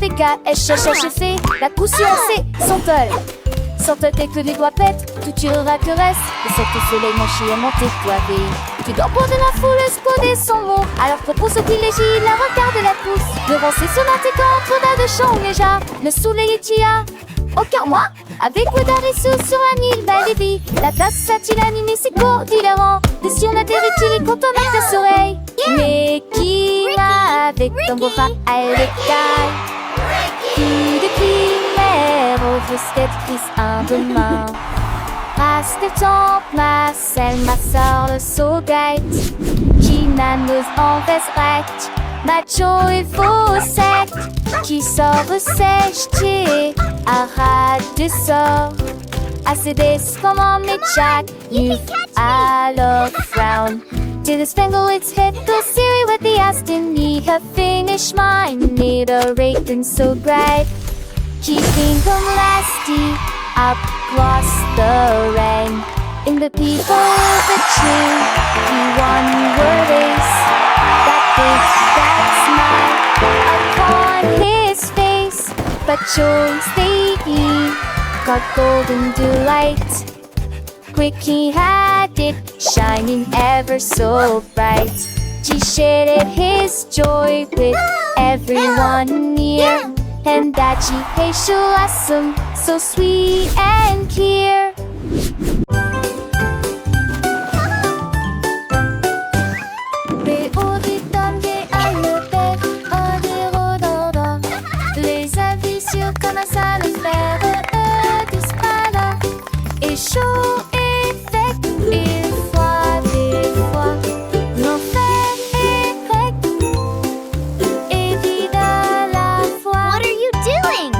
T-M-A-B-K-S-H-H-F, la couture C, Santol. Santol tes que les doigts pètent, tout tu auras que reste. Le soleil mon chien monté toivé. Tu dors pour de la foule, exploder son mot. Alors propose au privilégie, la regarde la pousse. Devant ses sonnettes et quand on a de chants déjà. Le soleil est tia, aucun moi. Avec Woodard et Sue sur un île belle et vie. La place a-t-il animé ses cours d'hilarant. Des cieux la terre est-il content avec ta soleil. Mais qui va avec ton beau bras à l'écaille. Plus de primaire, au risque prise un demain. Passe le temps, Marcel, ma soeur, le saugate. Qui nanos en veste macho et faux sec. Qui sort sèche, arrête de sort. Assez des comme en jack, you alors frown. To the spangle its head, go Siri with the Aston. Need her finish mine, need a rating so bright. Keeping them lasty, up across the rain. In the people of the tree, the one word is that big, that smile upon his face. But chose they got golden delight. Quick he had it, shining ever so bright. He shared his joy with everyone near. And that she hates awesome, so sweet and clear. Les avis sur comment ça le faire, disparate. Et chaud et sec, et froid des fois. L'enfer est grec, et vide à la fois. What are you doing?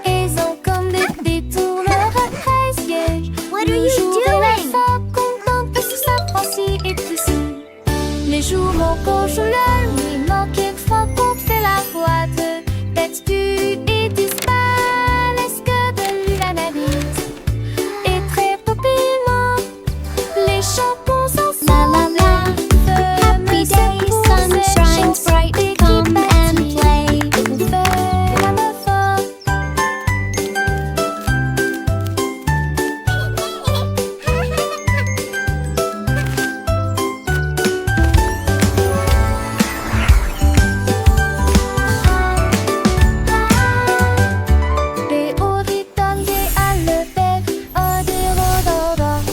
Ils ont comme des détourneurs à 13 pièges. What are you doing? Content que sous sa pensée et tout ça. Les jours manquent, je la nuit manque, il faut qu'on fait la boîte. Tête du et disparaît, est-ce que de lui l'analyse? Et très populaire, les chansons sont La la la. Happy day, sun shines bright, come and play. la meuf. Les auditeurs à le faire, oh des rododons.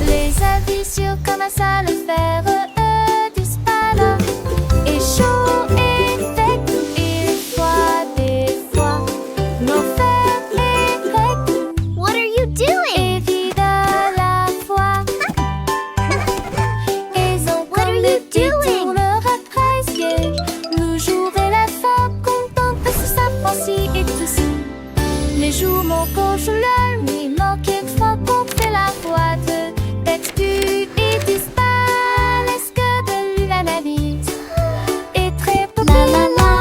Les avis sur comment ça le faire, disparaît. Et chaud et sec, et froid des fois. L'enfer est grec, What are you doing? et vide à la fois. Ils ont What are comme you des doing? détourneurs à 13 pièges. Le jour et la fin, content que sous sa pensée et tout ça. Les jours manquent, je la nuit manque, il faut qu'on fait la boîte. Tête du et disparaît, est-ce que de lui l'analyse? Et très La la la.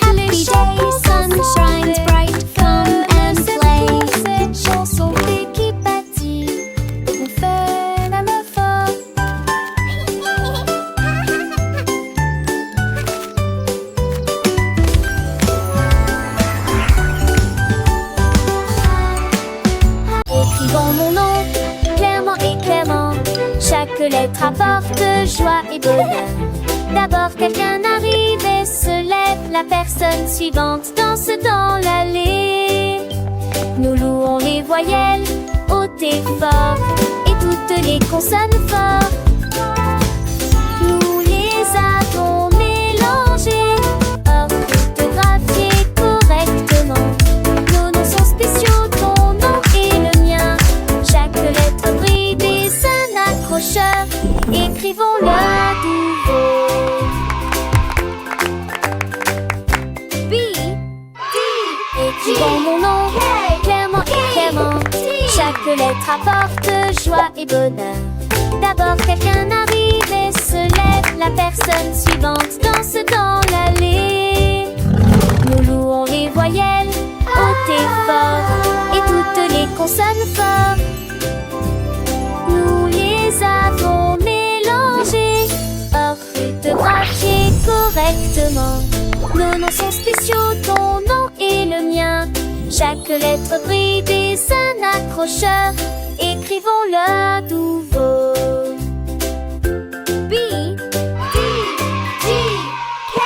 Happy day, sun shines bright, come and play. Cette chanson qui bâtit, on fait la meuf. Écrivons mon nom, clairement et clairement. Chaque lettre apporte joie et bonheur. D'abord quelqu'un arrive et se lève. La personne suivante danse dans l'allée. Nous louons les voyelles hautes et fort, et toutes les consonnes fort. Nous les avons mélangées, orthographiées correctement. Nos noms sont spéciaux, ton nom et le mien. Chaque lettre brille des un accrocheur. Écrivons-le à nouveau. B, D. Écrivons mon nom, clairement et clairement. Chaque lettre apporte joie et bonheur. D'abord quelqu'un arrive et se lève. La personne suivante danse dans l'allée. Nous louons les voyelles hautes et fort, et toutes les consonnes fort. Nous les avons Quelques lettres bridées, un accrocheur. Écrivons-le nouveau. B, D, G, K.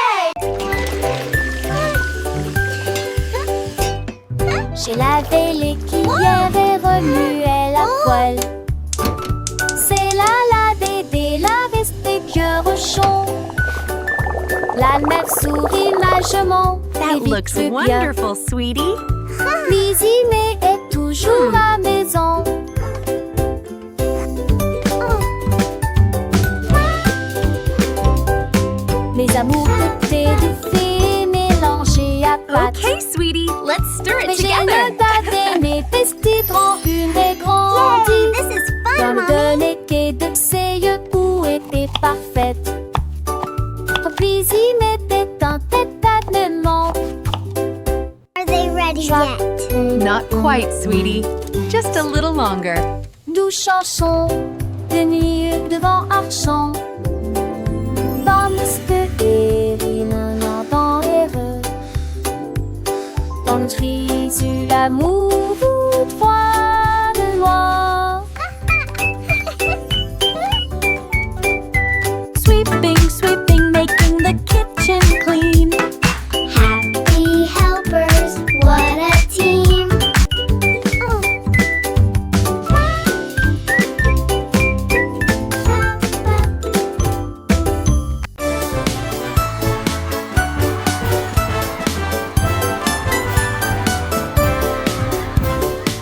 J'ai lavé les cuillères et remué la poêle. C'est la bébé, la veste des cœurs ronds. La mère sourit magement. That looks wonderful, sweetie. Cuisiner est toujours à maison. Mes amours de thé de fée mélangés à pâte. Okay, sweetie, let's stir Mais it j'ai together. le daté, mes petits grands, une et grandie. This is fun, Comme Mommy. de l'été de ses yeux où était parfaite. Puis il m'était un tête-à-tête. Are they ready yet? Not quite, sweetie. Just a little longer. Douce chanson de nuit devant Archant. Dans le et dans l'erreur. Dans le tri sur l'amour, vous trois de loin. Sweeping, sweeping, making the kitchen clean. Happy helpers, what a team.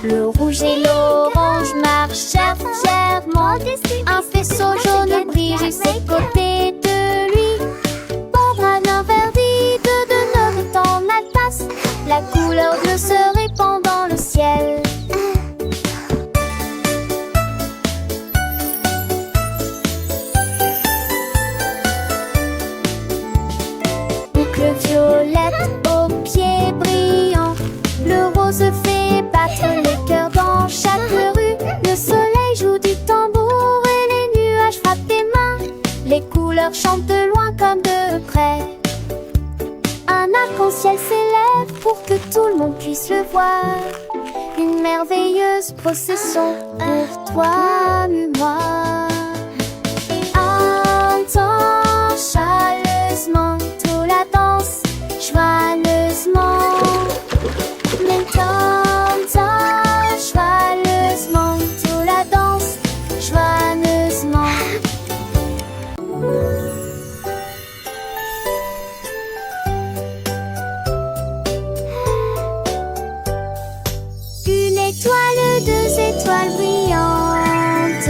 Le rouge et l'orange marchèrent fièrement. Un faisceau jaune brille juste à côté de lui. Bon bras verdit de neuf dans la tasse. La couleur bleue se répand dans le ciel. Boucle violette aux pieds brillants. Le rose fait battre les cœurs dans chaque rue. Le soleil joue du tambour et les nuages frappent des mains. Les couleurs chantent de loin comme de près. Un arc-en-ciel s'élève pour que tout le monde puisse le voir. Une merveilleuse procession pour toi et moi. Entends chaleureusement toute la danse, joyeusement. Maintenant, joyeusement, toute la danse, joyeusement. Une étoile, deux étoiles brillantes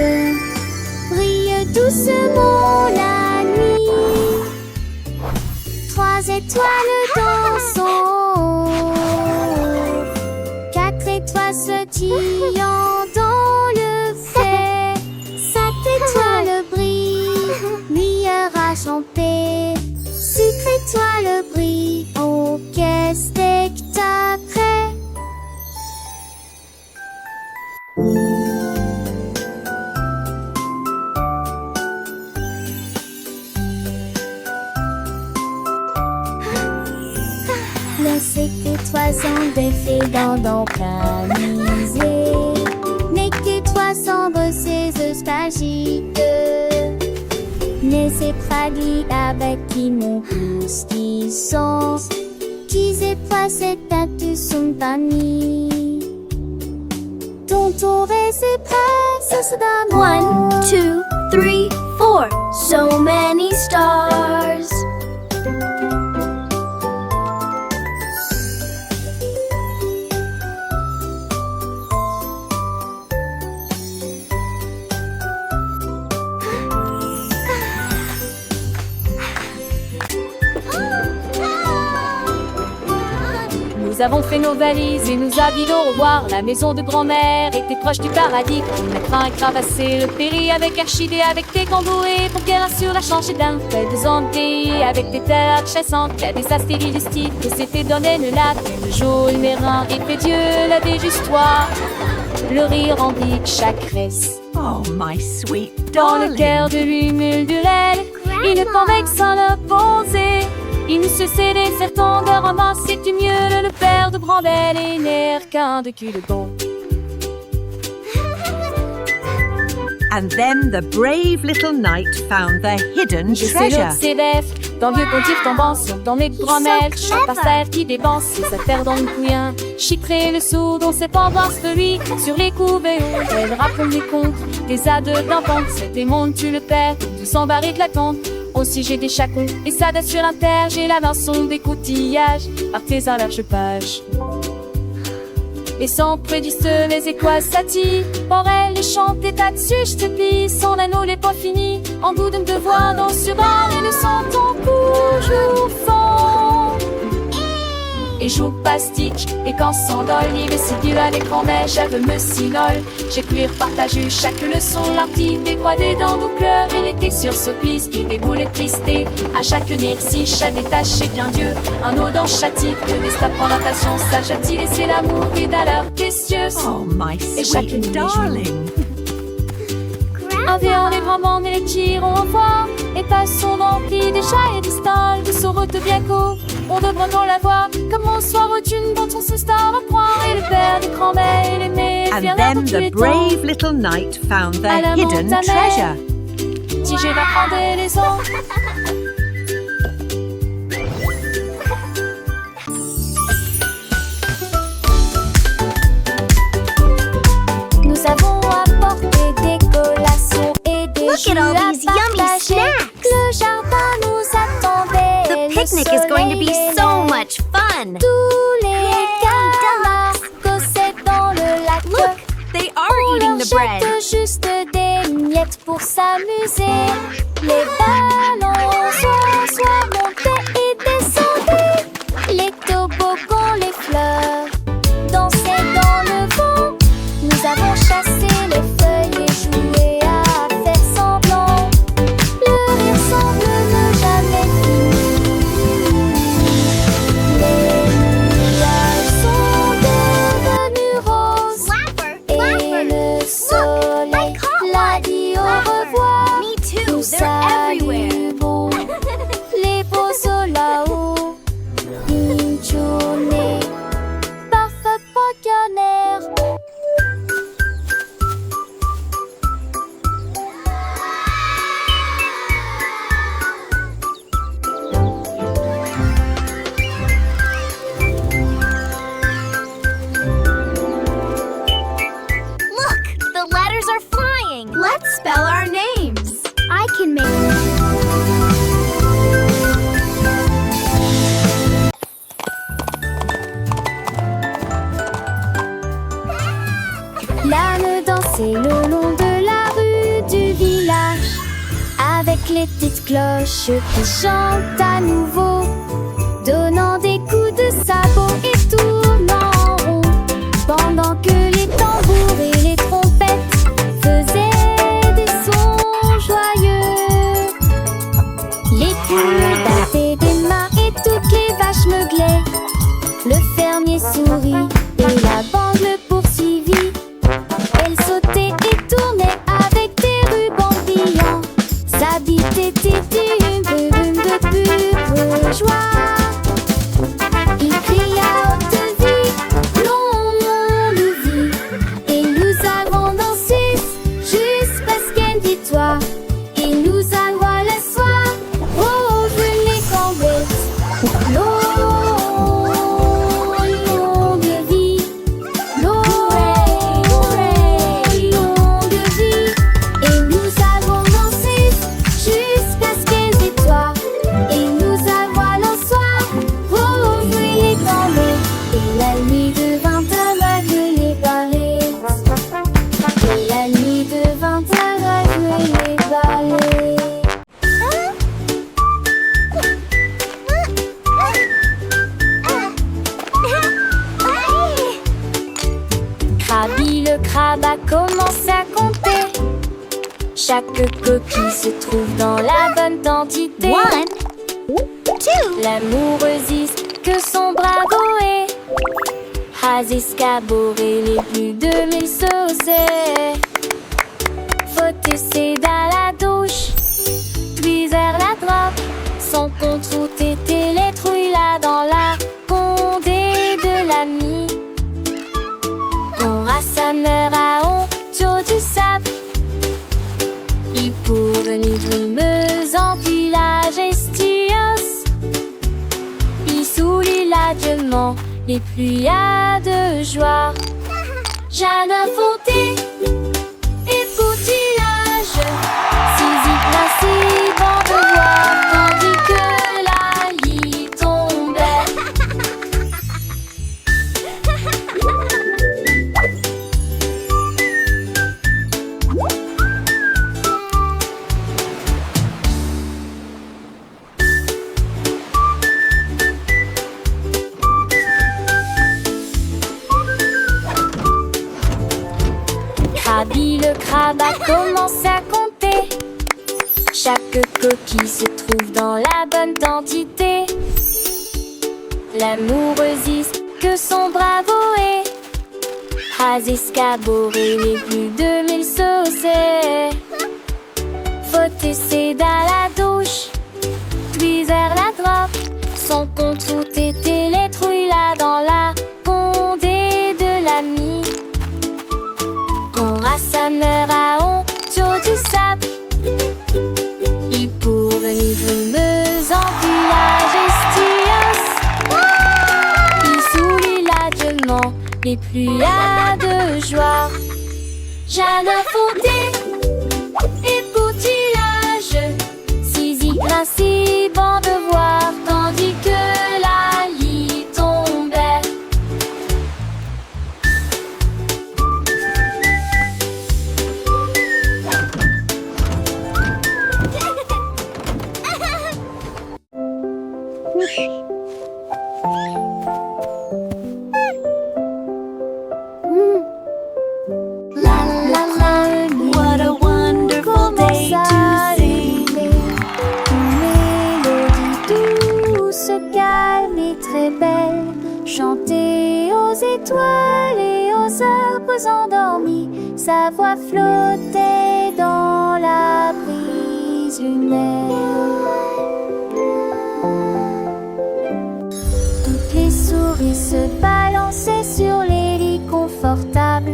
brillent doucement la nuit. Trois étoiles dansant. Quatre étoiles sautillant dans le fait. Cinq étoiles brillent, lueur enchantée. Six étoiles brillent, oh quel spectacle! Laissez que toi sans défait dans camisé. N'est que toi sans bosser nostalgique. Laissez pragli avec qui mon pouce qui sont. Qui c'est pas cette tête son panier. Ton tour et c'est prêt, ça se donne. 1, 2, 3, 4. So many stars. Nous avons fait nos valises et nous habillons au revoir. La maison de grand-mère était proche du paradis. On a craint et cravassé le péri avec Archidée, avec tes cambourés pour qu'elle assure la changer d'un fait de zombies avec des terres chassantes. Il y a des astéries du style que c'était donné le lac. Le jour, le mérin et fait Dieu la déjustoire. Le rire remplit chaque reste. Oh, my sweet Dans le darling. cœur de lui murmure-t-elle, il ne convainc sans le poser. Il ne se cédait certain de ramasser du mieux le père de Brambelle et n'air qu'un de cul de bon. And then the brave little knight found the hidden Je sais treasure. l'autre ses bêtes, dans vieux pontif tombant sur dans mes grand-mères, chante par terre qui dépense ses affaires dans le couillin. Chiffrer le sou dont ses pendances de lui, sur les couvées où elle raconte des contes, des ades d'enfants, cet démon tue le père, tout s'embarrer de la tente. Aussi j'ai des chacons, et ça date sur l'inter, j'ai la vinçon des coutillages, artisan l'archepage. Et sans prédisent les écoises satis, pour elle les chante des tas de suches pis, son anneau n'est pas fini, en goût de me devoir dans sur bord et le sentant toujours fond. Et joue pastique, et quand s'endole, il me séduit à l'écran, mais j'avais me sinole. J'ai pu partager chaque leçon, l'artiste décroît dans nos cœurs, et l'été sur ce piste, qui déboule et tristé. À chaque si chat détaché bien Dieu, un eau dans châtie, que des stapes en natation, sage a-t-il laissé l'amour, et d'alors précieux. Oh, my Et chaque sweet nuit, darling. Un vieux les grands et les tirons en voix, et passons remplis des chats et des stalles, de sorote bien court. On devrait dans la voir, comme on soit retune dont on se star à croire, et le père des grands-mères et les mères, And viens là then pour tous the les temps. brave little knight found the À la hidden montagne. treasure. Si j'ai va prendre les ans. Nous avons apporté des collations et des Look jus at all à these yummy partager. snacks. Le jardin nous attendait. The le picnic is going to be soleil so aimait. much fun. Tous les canards causaient dans le lac. Look, they are On eating leur the bread. jette juste des miettes pour s'amuser. Les ballons soit montaient et descendaient. Les toboggans, les fleurs dansaient dans le vent. Nous avons chassé les feuilles et joué à faire semblant. Le rire semble ne jamais finir. Les nuages sont devenus roses. Et le soleil l'a dit au revoir. Me too, Nous they're everywhere. saluons les beaux là-haut. Une journée parfaite canard. Look, the letters are flying. Let's spell our names. I can make. L'âne dansait le long de la rue du village, avec les petites cloches qui chantent à nouveau, donnant des coups de sabot et tournant en rond, pendant que les tambours et les trompettes faisaient des sons joyeux. Les poules battaient des mains et toutes les vaches meuglaient. Le fermier sourit et la bande le poursuivit. Elle sautait et tournait avec des rubans brillants. Sa bite était une brume de pure joie. Il cria à haute vie, longue vie. Et nous avons dansé jusqu'à ce qu'elle victoire. Et nous allons le soir rejoindre les cambettes. Longue vie, longue vie. Et nous avons dansé jusqu'à ce qu'elle victoire. Et nous allons le soir rejoindre les cambettes. Et la nuit devint aveugle les barrettes. Et la nuit devint aveugle les barrettes. Krabi le crabe a commencé à compter. Chaque coquille se trouve dans la bonne quantité. 1, 2. L'amoureuse que son bravo est. Has escaboré les plus de 1000 saucets. Faut essayer dans la douche, puis vers la droite, sans qu'on trouve tes télé. rassemblera autour du sable. Il pourvenait brumeuse en village estios. Il sourit largement les pluies de joie. Jardin fondé et poutillage, Zizi glacé, vent de voir, tandis que la lie tombait. Krabi le crabe a commencé à compter chaque coquille se trouve dans la bonne quantité. L'amoureuse que son bravo est a escaboré les plus de 1000 saucés. Faut essayer dans la douche, puis vers la droite. Son compte tout était les trouilles là dans la condée de l'ami. On rassemblera autour du sable. Il pourvenait brumeuse en village estios. Il sourit largement les pluies de joie. Jardin fondé et poutillage, Zizi grincé, bon de voir, tandis que la lie tombait. What a wonderful day to sing. Une mélodie douce, calme et très belle, chantée aux étoiles et aux arbres endormis. Sa voix flottait dans la brise lunaire. Toutes les souris se balançaient sur les lits confortables,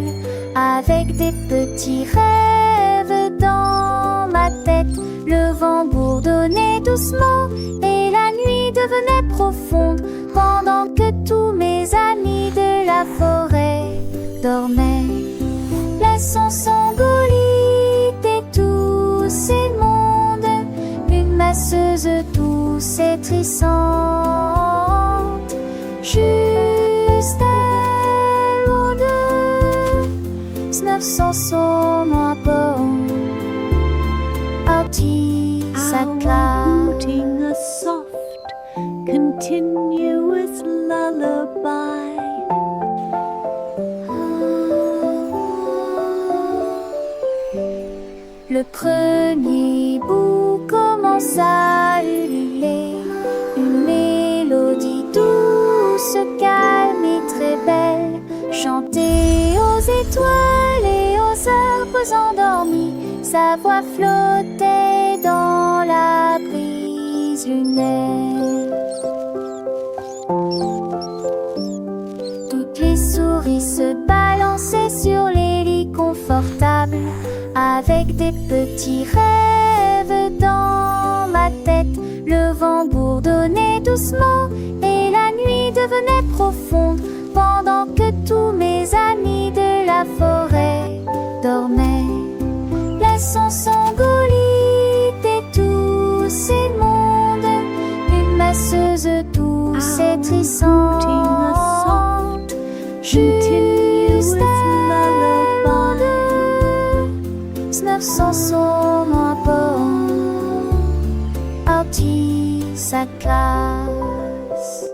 avec des petits rêves dans ma tête. Le vent bourdonnait doucement et la nuit devenait profonde, pendant que tous mes amis de la forêt dormaient. Laissons Sangolite et tous ces mondes, une masseuse douce et trissante, juste elle ou deux, 900 son à bord, Artie sa classe. Outing a soft, continuous lullaby. Le premier bout commence à ululer, une mélodie douce, calme et très belle, chantée aux étoiles et aux arbres endormis. Sa voix flottait dans la brise lunaire. Toutes les souris se balançaient sur les lits confortables, avec des petits rêves dans ma tête. Le vent bourdonnait doucement et la nuit devenait profonde, pendant que tous mes amis de la forêt dormaient. Laissons Sangolite et tous ces mondes, une masseuse douce et trissante, juste elle ou deux, 900 son à bord, Artie sa classe.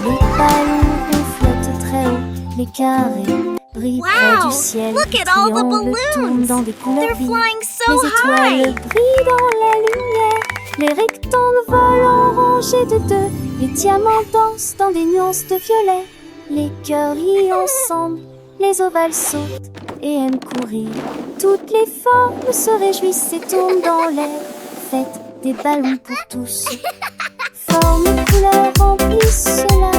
Les ballons flottent très haut, les carrés brillent près du ciel. Look at all the Triangles tournent balloons. dans des couleurs They're vives. flying so Les étoiles high. brillent dans la lumière. Les rectangles volent en rangées de deux. Les diamants dansent dans des nuances de violet. Les cœurs rient ensemble. Les ovales sautent et aiment courir. Toutes les formes se réjouissent et tournent dans l'air. Faites des ballons pour tous. Formes et couleurs remplissent cela.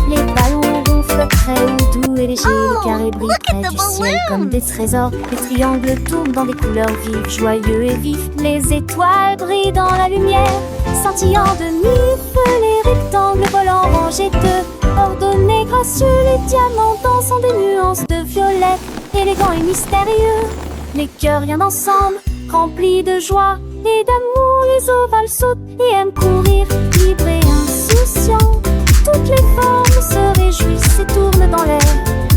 Les ballons ronflent très haut, doux et légers. Les carrés brillent près du ciel comme des trésors. Les triangles tournent dans des couleurs vives, joyeux et vifs. Les étoiles brillent dans la lumière, scintillant de mille feux. Les rectangles volants rangés de ordonnés, gracieux. Les diamants dansant des nuances de violet, élégants et mystérieux. Les cœurs rien ensemble, remplis de joie et d'amour. Les ovales sautent et aiment courir, libres et insouciants. Toutes les formes se réjouissent et tournent dans l'air.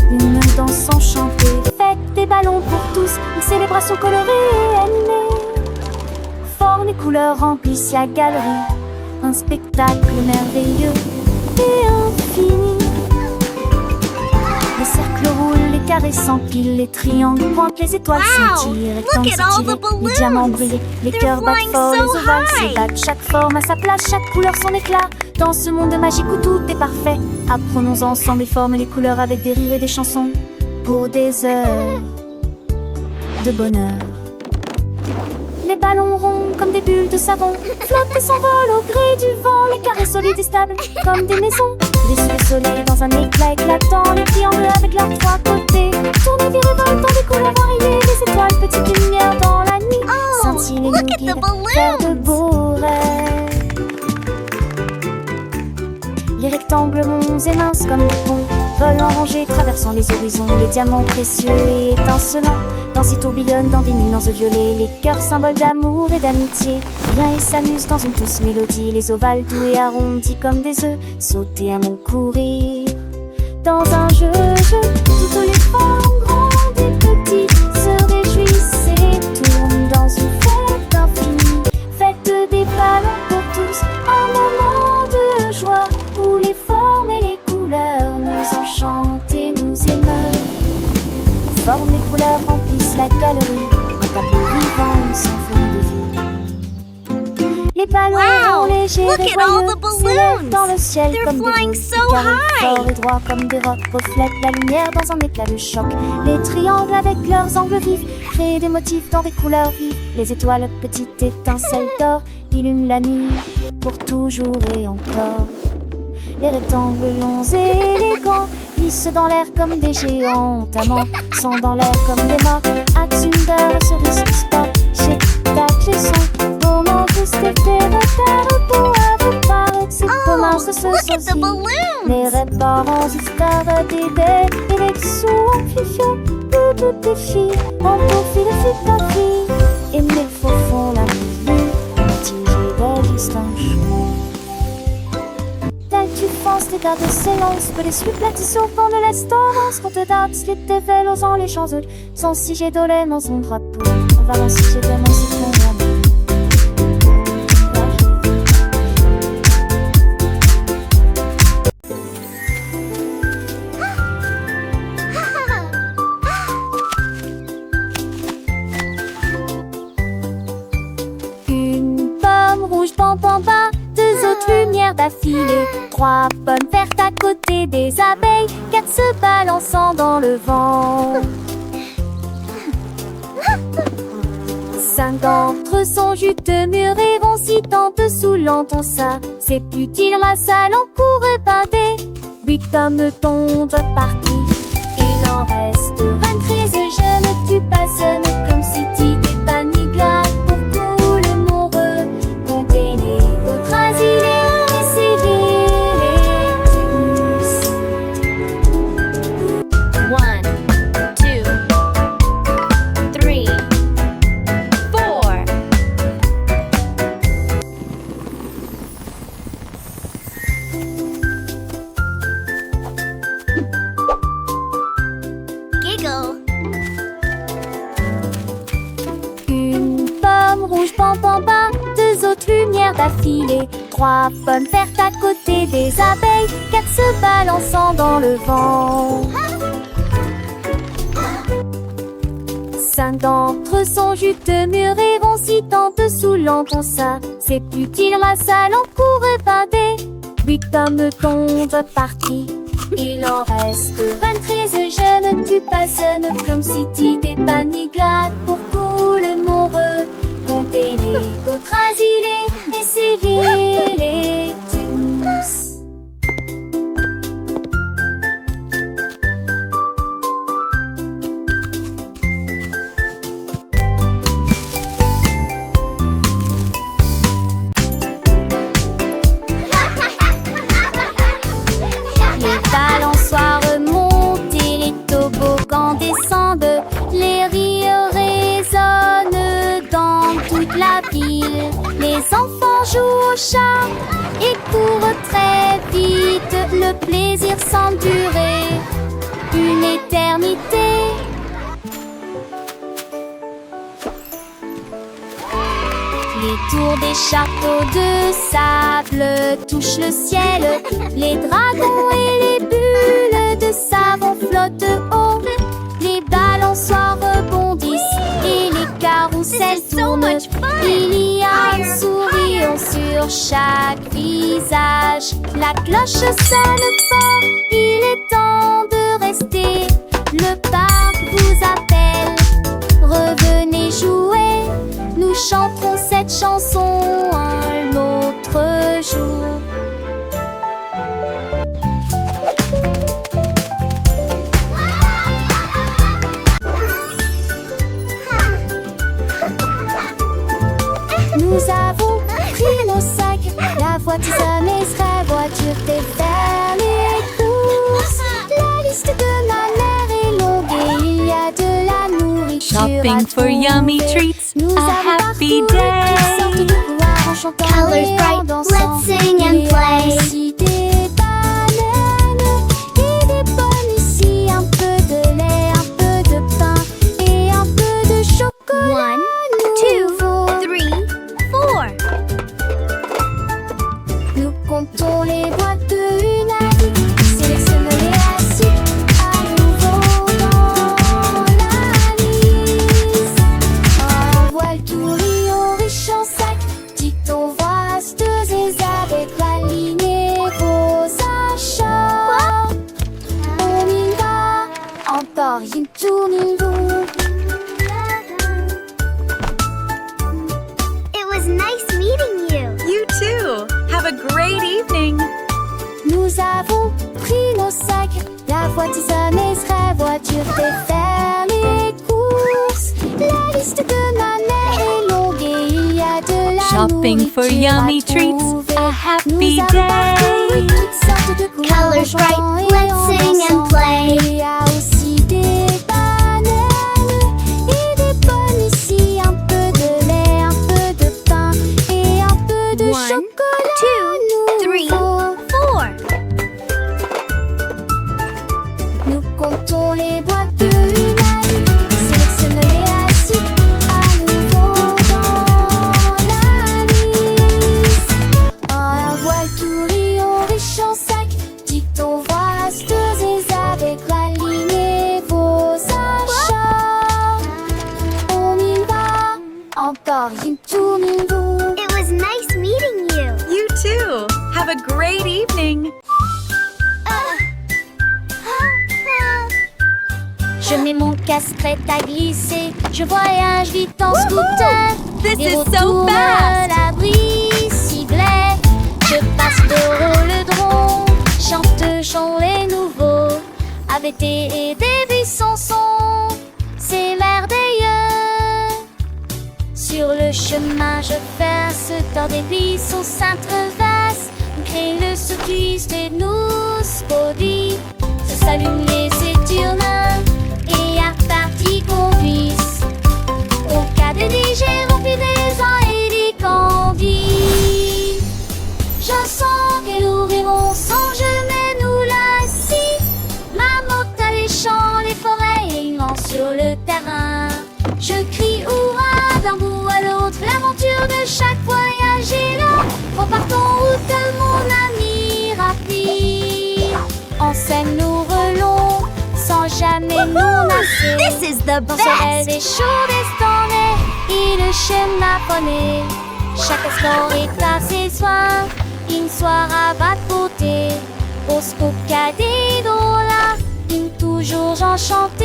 Une danse enchantée, fête des ballons pour tous. Une célébration colorée et animée. Formes et couleurs remplissent la galerie. Un spectacle merveilleux et infini. Les cercles roulent, les carrés s'empilent, les triangles pointent, les étoiles scintillent, rectangles s'étirent, les diamants brillent, les cœurs battent fort, les ovales s'ébattent. Chaque forme a sa place, chaque couleur son éclat. Dans ce monde magique où tout est parfait, apprenons ensemble les formes et les couleurs avec des rires et des chansons pour des heures de bonheur. Les ballons ronds comme des bulles de savon flottent et s'envolent au gré du vent. Les carrés solides et stables comme des maisons. Les sous soleil dans un éclat éclatant. Les triangles avec leurs trois côtés tournent et virevoltent dans des couleurs variées. Les étoiles, petites lumières dans la nuit, scintillent et nous guident vers de beaux rêves. Les rectangles monts et minces comme des ponts volent en rangées, traversant les horizons. Les diamants précieux et étincelants dansent et tourbillonnent dans des nuances violets. Les cœurs symboles d'amour et d'amitié viennent et s'amusent dans une douce mélodie. Les ovales doux et arrondis comme des œufs sauter à mon courir. Dans un jeu, toutes les formes grandes et petites se réjouissent et tournent dans une fête infinie. Fête des ballons pour tous, un moment de joie où les formes et les couleurs nous enchantent et nous émeuvent. Formes et couleurs remplissent la galerie, un tableau vivant sans fond de vie. Les ballons légers et joyeux s'élèvent dans le ciel comme des boules. Les carrés forts et droits comme des rocs reflètent la lumière dans un éclat de choc. Les triangles avec leurs angles vifs créent des motifs dans des couleurs vives. Les étoiles, petites étincelles d'or, illuminent la nuit pour toujours et encore. Les rectangles longs et élégants glissent dans l'air comme des géants amants, sont dans l'air comme des morts. Atsunder, cerise, sport, chez tac, j'ai son moment juste été repère pour avoir c'est comment ce sosie. Les réparants histoires d'idées et les sous en fifio, tout défi, en profil de ta vie. Et mes faux font la vie, tigé de distance. Tu penses des tas de silence, que les suppletitions font de l'estorance. Quand te dates, les tévélos en les champs sans si j'ai dolé dans son drapeau. On va en si j'ai tellement si ton amour. Une pomme rouge, pam pam pam, deux autres lumières d'affilée, trois pommes vertes à côté des abeilles, quatre se balançant dans le vent. Cinq d'entre eux sont juteux, mûrs et vont si tant dessous l'entend ça. C'est utile, ma salle en cours pâté. Huit pommes tombent parties. Il en reste 23, je ne tue pas, ce n'est comme si tu t'es pas ni glace pour couler mon re. Comptez les autres asilés. Deux autres lumières d'affilée, trois pommes vertes à côté des abeilles, quatre se balançant dans le vent. Cinq d'entre eux sont juteux, mûrs et vont si tant dessous l'entend ça. C'est utile, ma salle en cours pâté. Huit pommes tombent parties. Il en reste 23, je ne tue pas, ce ne comme si tu t'es pas ni glade pour tout le monde. la ville. Les enfants jouent au chat et courent très vite. Le plaisir semble durer une éternité. Les tours des châteaux de sable touchent le ciel. Les dragons et les bulles de savon flottent haut. Les balançoires rebondissent et les carousels tournent. Il y a un sourire sur chaque visage. La cloche sonne fort, il est temps de rester. Le parc vous appelle, revenez jouer. Nous chanterons cette chanson un autre jour. Nous avons pris nos sacs, la voiture sera voiture préfère les courses. La liste de ma mère est longue et il y a de la nourriture Shopping à for yummy trouver. treats, Nous a avons happy parcouru toutes sortes day. de couloirs en chantant Colors et en bright, dansant. let's sing and Il y a play. aussi des bananes et des pommes ici, un peu de lait, un peu de pain et un peu de chocolat. 1, 2, nouveau. 3, 4. Nous comptons les boîtes de une à 10. Sélectionne les assiettes à nouveau dans la liste. Un voile tout riant riche en sac. Dicton vaste et avec la lignée vos achats. On y va, encore une tournée longue. It was nice meeting you. You too. Have a great evening. Nous avons pris nos sacs, la voiture sonne serait voiture fait faire les courses. La liste de ma mère est longue et il y a de la Shopping for nourriture yummy à treats, trouver. a happy Nous avons parcouru day. toutes sortes de couleurs Colors en chantant bright, et let's en sing and dansant. play. Il y a aussi des bananes et des pommes ici, un peu de lait, un peu de pain et un peu de 1, chocolat 2, 3, nouveau. 4. Nous comptons les boîtes de une à 10. Sélectionne les assiettes à nouveau dans la liste. Un voile tout riant riche en sac. Dicton vaste et avec la lignée vos achats. On y va, encore une tournée longue. It was nice meeting you. You too. Have a great evening. Je mets mon casque prêt à glisser. Je voyage vite en scooter. This Et is so retourne fast. l'abri ciblé. Je passe le rhododendron. Chante chant les nouveaux. Avec et des buissons sont. C'est merveilleux. Sur le chemin, je passe dans des buissons s'entreversent. Crée le cycliste et nous spodie. Se s'allument les éturnins et à partie qu'on puisse. Au cas de déchets remplis des gens et des candies. Je sens que nous rêvons sans jamais nous lasser. Ma moto dans les champs, les forêts et immense sur le terrain. Je crie hurrah d'un bout à l'autre, l'aventure de chaque voyage est là. Repartons route mon ami rapide. En scène nous relons sans jamais nous lasser. This is the Dans ce rêve best. des chauds destins et le schéma poney. Chaque sport est à ses soins, une soirée va de beauté. Au scoop cadet là, une toujours enchantée.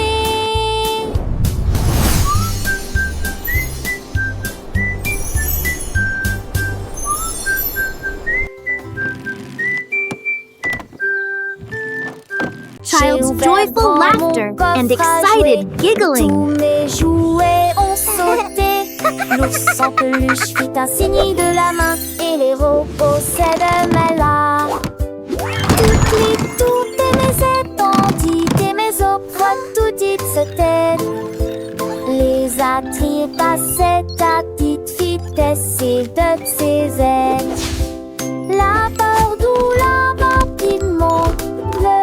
Child's joyful laughter and excited giggling. Tous mes jouets ont sauté. L'ours sans peluche fit un signe de la main et les robots s'aident là. Toutes mes étendues et mes opres, tout dites se tête. Les attire pas cette petite vitesse. de ses ailes. La peur doula rapidement le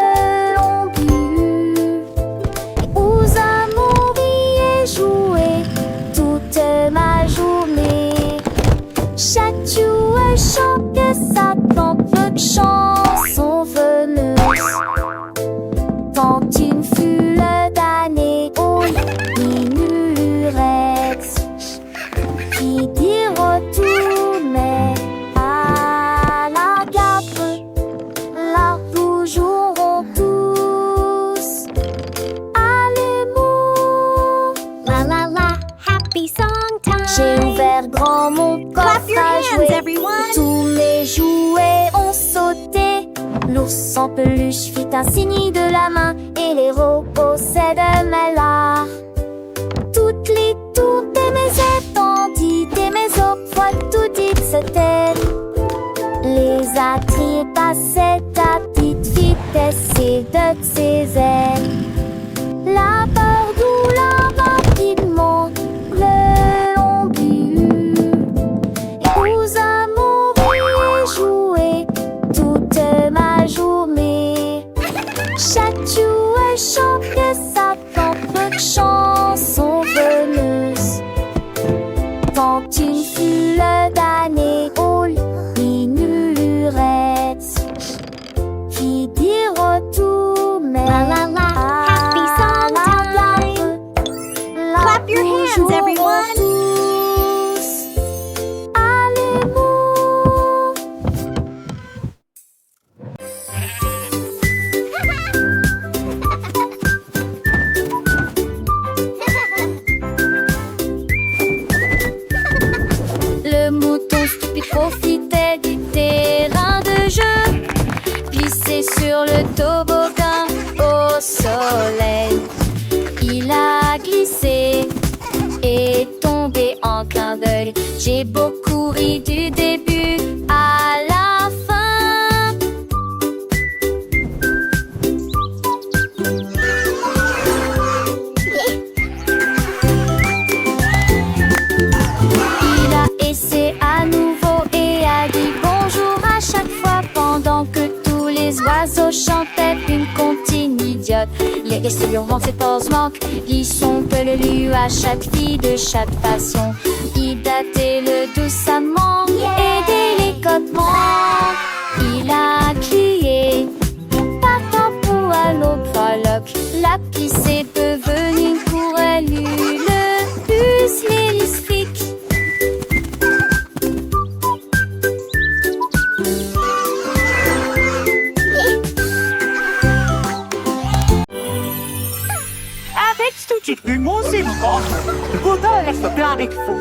long but. Et Ouza mourir et jouer toute ma journée. Chatou et chante que ça tente peu de chansons veneuses. Tant une fut le damné, oh, minurette. Qui dit retourner à la gare, là où joueront tous à l'amour. La la la, happy song time. J'ai ouvert grand mon coffre Clap your à hands, jouer. everyone. Tous mes jouets ont sauté. L'ours en peluche fit un signe de la main et les robots s'aident là. Toutes les tours et mes étendues et mes fois tout dit se taire. Les attraits passaient à petite vitesse et de ses ailes. La peur doula rapidement le long but. Et Ouza mourir et jouer toute ma journée. Chatou et chante que ça tente peu de chansons veneuses. Tant une fut le damné, oh, minurette. Qui dit retourner La la la, happy song time. Clap your hands, everyone. Tous à l'amour. Le mouton stupide profitait du terrain de jeu, glissé sur le toboggan au soleil. Il a glissé et tombé en clin d'œil. J'ai beaucoup ri du début à la fin. Il a essayé à nouveau et a dit bonjour à chaque fois pendant que tous les oiseaux chantaient une comptine idiote. Il est resté hurlant ses pauses manque, glissons peu le lu à chaque fille de chaque façon. Il datait le doucement et délicatement. Il a crié partant pour à l'autre frolic. La pisse est devenue pour elle le plus lyrique. Avec ce type de musique, Google est plein avec vous.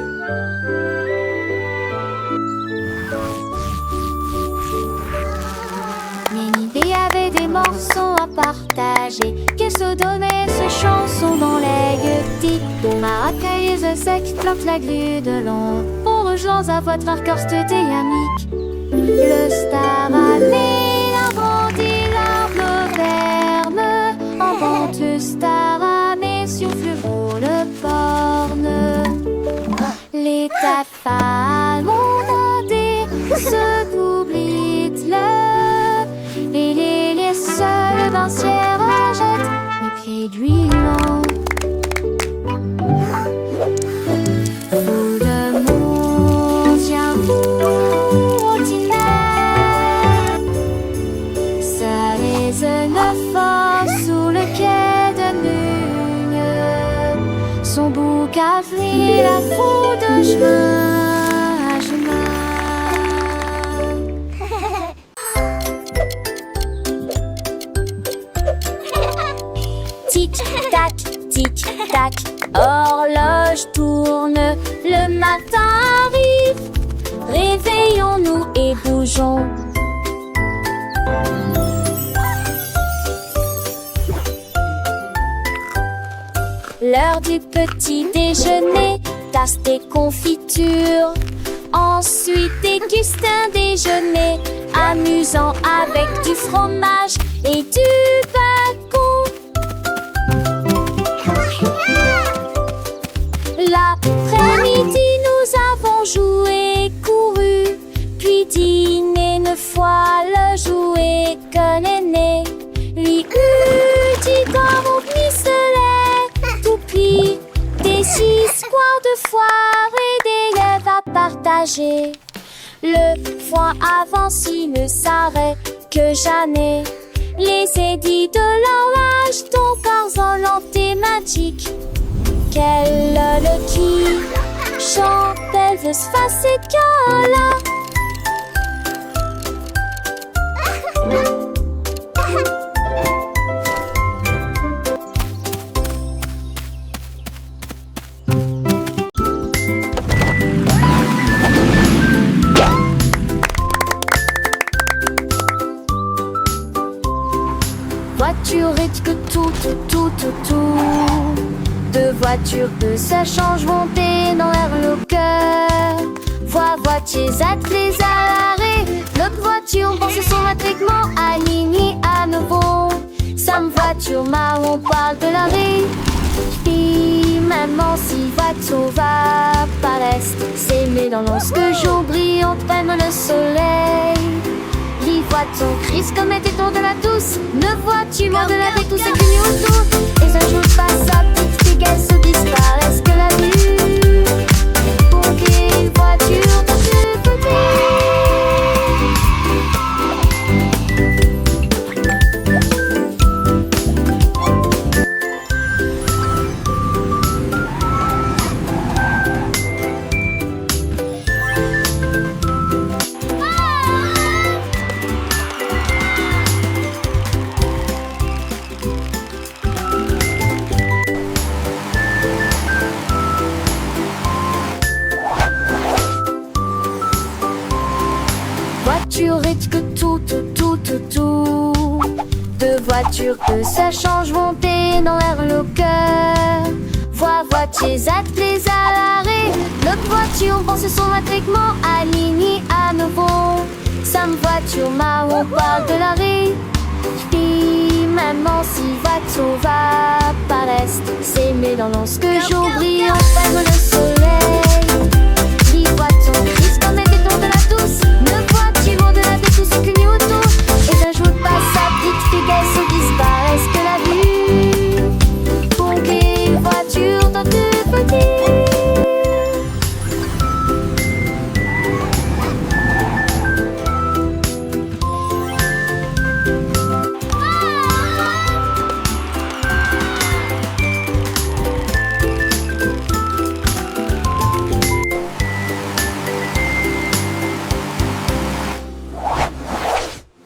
Ménidé avait des morceaux à partager, qu'elle se donnait ses chansons dans les gueutis. Maracaille et sec plantent la grue de long pour rejoindre à votre arcorste et amique. Le star a mis grandi l'arbre ferme, en vente le star a mis sur pour le porne. Les femmes ont demandé ce qu'oublie le et les seuls dancières jettent les pieds d'huilant. Tout le monde vient vous ordinaire. Ça résonne fort sous le quai de Mugne. Son bouc a fri la foule de chemin à chemin. Tic-tac, tic-tac, horloge tourne, le matin arrive. Réveillons-nous et bougeons. L'heure du petit déjeuner, tasse des confitures. Ensuite déguste un déjeuner amusant avec du fromage et du bacon. L'après-midi, nous avons joué, couru partager. Le foin avance, il ne s'arrête que jamais. Les édits de l'horloge, ton corps volant et magique. Quelle le qui chante, elle veut se passer de là. Voiture et que tout. Deux voitures que ça change monter dans l'air le cœur. Voitiers attelés à l'arrêt. Notre voiture pense son matriclement aligné à nouveau. Sam voiture marron parle de l'arrêt. Puis maman si voiture va paraître. C'est dans lorsque jour brille prenne le soleil. Les voitures crise comme était tour de la douce. Ne vois-tu moins de la vie tout ce qui est autour. Et un jour passe sa petite fille qu'elle se disparaisse que la vue. Pour qu'une voiture de voiture et que tout. Deux voitures que ça change monter dans l'air le cœur. Voitiers attelés à l'arrêt. Notre voiture pense son matriclement aligné à nouveau. Sam voiture marron parle de l'arrêt. Puis maman si voiture va paraître. C'est dans lorsque jour brille prenne le soleil.